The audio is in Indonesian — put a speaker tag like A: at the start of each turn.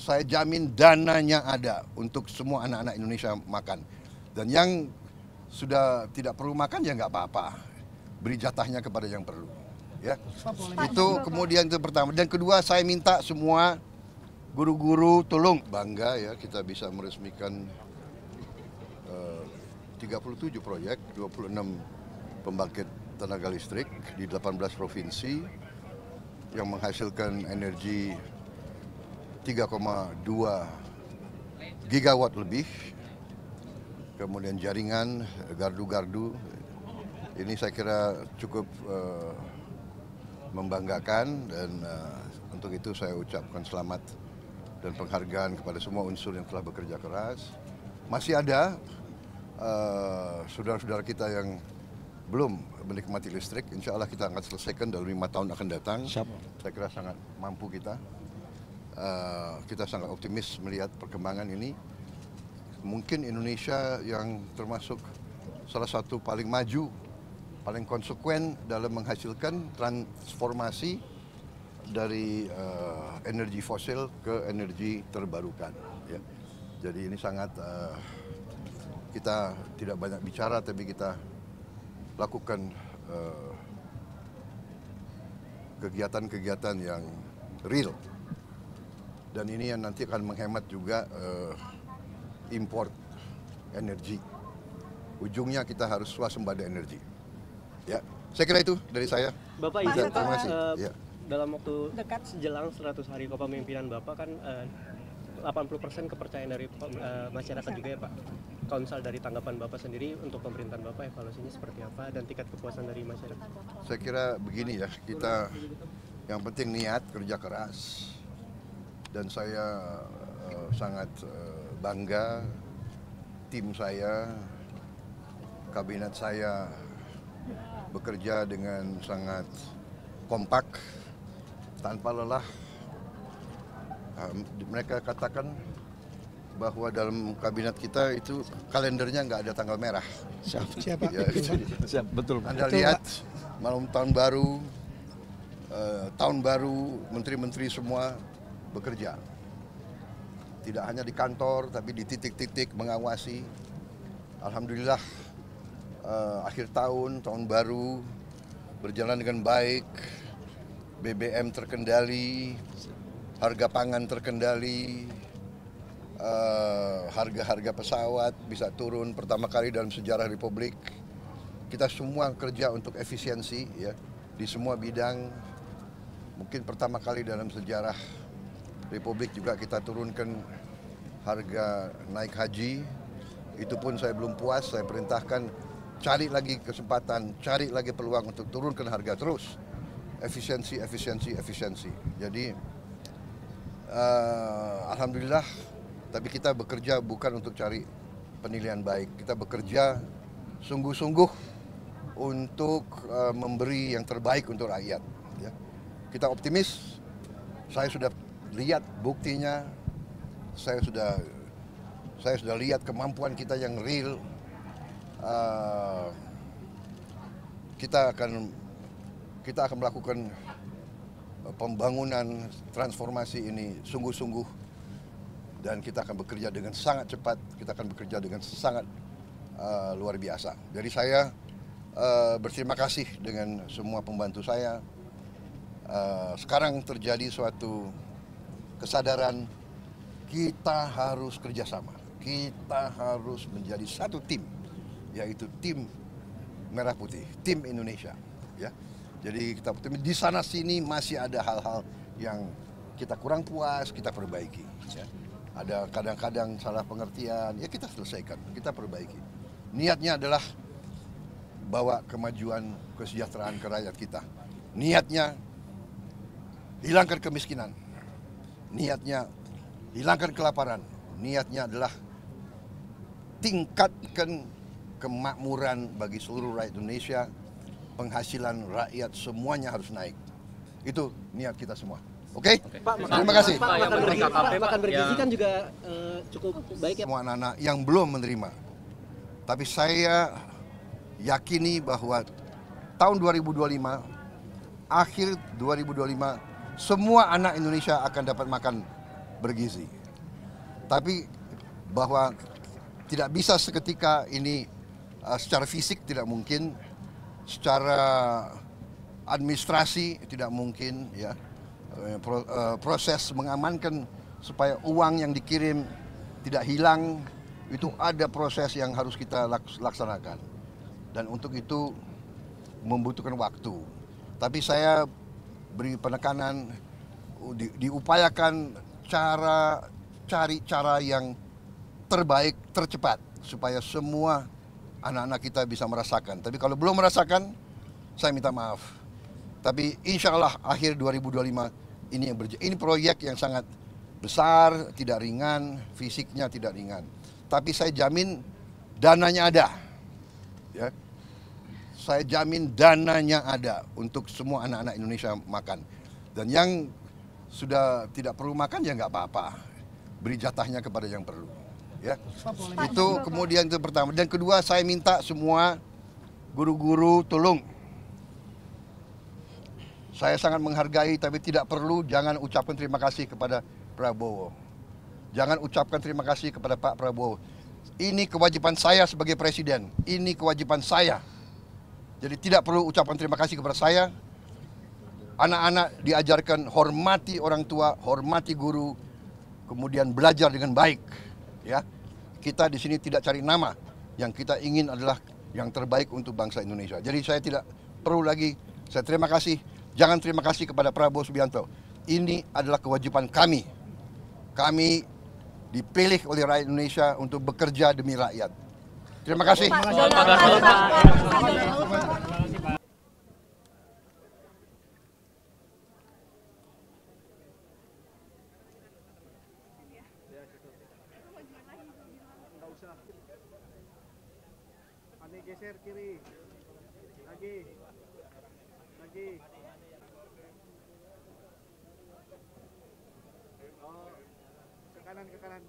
A: saya jamin dananya ada untuk semua anak-anak Indonesia makan. Dan yang sudah tidak perlu makan ya nggak apa-apa, beri jatahnya kepada yang perlu. Ya, itu kemudian itu pertama. Dan kedua, saya minta semua guru-guru tolong bangga ya kita bisa meresmikan 37 proyek, 26 pembangkit tenaga listrik di 18 provinsi yang menghasilkan energi 3,2 gigawatt lebih. Kemudian jaringan gardu-gardu ini saya kira cukup membanggakan, dan untuk itu saya ucapkan selamat dan penghargaan kepada semua unsur yang telah bekerja keras. Masih ada saudara-saudara kita yang belum menikmati listrik, insya Allah kita akan selesaikan dalam 5 tahun akan datang. Saya kira sangat mampu kita. Kita sangat optimis melihat perkembangan ini. Mungkin Indonesia yang termasuk salah satu paling maju, paling konsekuen dalam menghasilkan transformasi dari energi fosil ke energi terbarukan. Ya. Jadi ini sangat kita tidak banyak bicara, tapi kita lakukan kegiatan-kegiatan yang real. Dan ini yang nanti akan menghemat juga import energi. Ujungnya kita harus swasembada energi. Ya, saya kira itu dari saya.
B: Bapak
A: izin,
B: terima kasih.
A: Ya.
B: Dalam waktu dekat sejelang 100 hari kepemimpinan Bapak kan 80% kepercayaan dari masyarakat juga ya Pak. Kalau misal dari tanggapan Bapak sendiri untuk pemerintahan Bapak, evaluasinya seperti apa dan tingkat kepuasan dari masyarakat?
A: Saya kira begini ya, kita yang penting niat, kerja keras. Dan saya sangat bangga tim saya, kabinet saya bekerja dengan sangat kompak, tanpa lelah. Mereka katakan bahwa dalam kabinet kita itu kalendernya nggak ada tanggal merah.
C: Siapa?
A: Ya,
C: Siap, betul.
A: Anda lihat malam tahun baru, menteri-menteri semua bekerja. Tidak hanya di kantor, tapi di titik-titik mengawasi. Alhamdulillah akhir tahun baru berjalan dengan baik, BBM terkendali, harga pangan terkendali, harga-harga pesawat bisa turun pertama kali dalam sejarah Republik. Kita semua kerja untuk efisiensi ya di semua bidang. Mungkin pertama kali dalam sejarah Republik juga kita turunkan harga naik haji. Itu pun saya belum puas, saya perintahkan cari lagi kesempatan, cari lagi peluang untuk turunkan harga terus. Efisiensi. Jadi alhamdulillah, tapi kita bekerja bukan untuk cari penilaian baik. Kita bekerja sungguh-sungguh untuk memberi yang terbaik untuk rakyat. Ya. Kita optimis, saya sudah lihat buktinya, saya sudah lihat kemampuan kita yang real. Kita akan melakukan pembangunan transformasi ini sungguh-sungguh, dan kita akan bekerja dengan sangat cepat, kita akan bekerja dengan sangat luar biasa. Jadi saya berterima kasih dengan semua pembantu saya. Sekarang terjadi suatu kesadaran, kita harus kerjasama, kita harus menjadi satu tim, yaitu tim Merah Putih, tim Indonesia. Ya, jadi kita di sana sini masih ada hal-hal yang kita kurang puas, kita perbaiki. Ya. Ada kadang-kadang salah pengertian, ya kita selesaikan, kita perbaiki. Niatnya adalah bawa kemajuan, kesejahteraan ke rakyat kita. Niatnya hilangkan kemiskinan. Niatnya hilangkan kelaparan. Niatnya adalah tingkatkan kemakmuran bagi seluruh rakyat Indonesia. Penghasilan rakyat semuanya harus naik. Itu niat kita semua. Oke?
B: Pak,
A: terima kasih.
B: Makan bergizi kan juga cukup baik ya.
A: Semua anak-anak yang belum menerima. Tapi saya yakini bahwa tahun 2025, akhir 2025, semua anak Indonesia akan dapat makan bergizi. Tapi bahwa tidak bisa seketika ini secara fisik tidak mungkin, secara administrasi tidak mungkin, ya. Proses mengamankan supaya uang yang dikirim tidak hilang, itu ada proses yang harus kita laksanakan. Dan untuk itu membutuhkan waktu. Tapi saya beri penekanan, diupayakan cari cara yang terbaik, tercepat, supaya semua anak-anak kita bisa merasakan. Tapi kalau belum merasakan, saya minta maaf. Tapi insya Allah akhir 2025 ini proyek yang sangat besar, tidak ringan, fisiknya tidak ringan. Tapi saya jamin dananya ada. Ya. Saya jamin dananya ada untuk semua anak-anak Indonesia makan. Dan yang sudah tidak perlu makan ya nggak apa-apa. Beri jatahnya kepada yang perlu. Ya. Itu kemudian itu pertama. Dan kedua, saya minta semua guru-guru tolong. Saya sangat menghargai, tapi tidak perlu, jangan ucapkan terima kasih kepada Prabowo. Jangan ucapkan terima kasih kepada Pak Prabowo. Ini kewajiban saya sebagai presiden. Ini kewajiban saya. Jadi tidak perlu ucapkan terima kasih kepada saya. Anak-anak diajarkan hormati orang tua, hormati guru, kemudian belajar dengan baik. Ya, kita di sini tidak cari nama. Yang kita ingin adalah yang terbaik untuk bangsa Indonesia. Jadi saya tidak perlu lagi. Saya terima kasih. Jangan terima kasih kepada Prabowo Subianto. Ini adalah kewajiban kami. Kami dipilih oleh rakyat Indonesia untuk bekerja demi rakyat. Terima kasih.
D: Ani geser kiri. Lagi. Oh, ke kanan.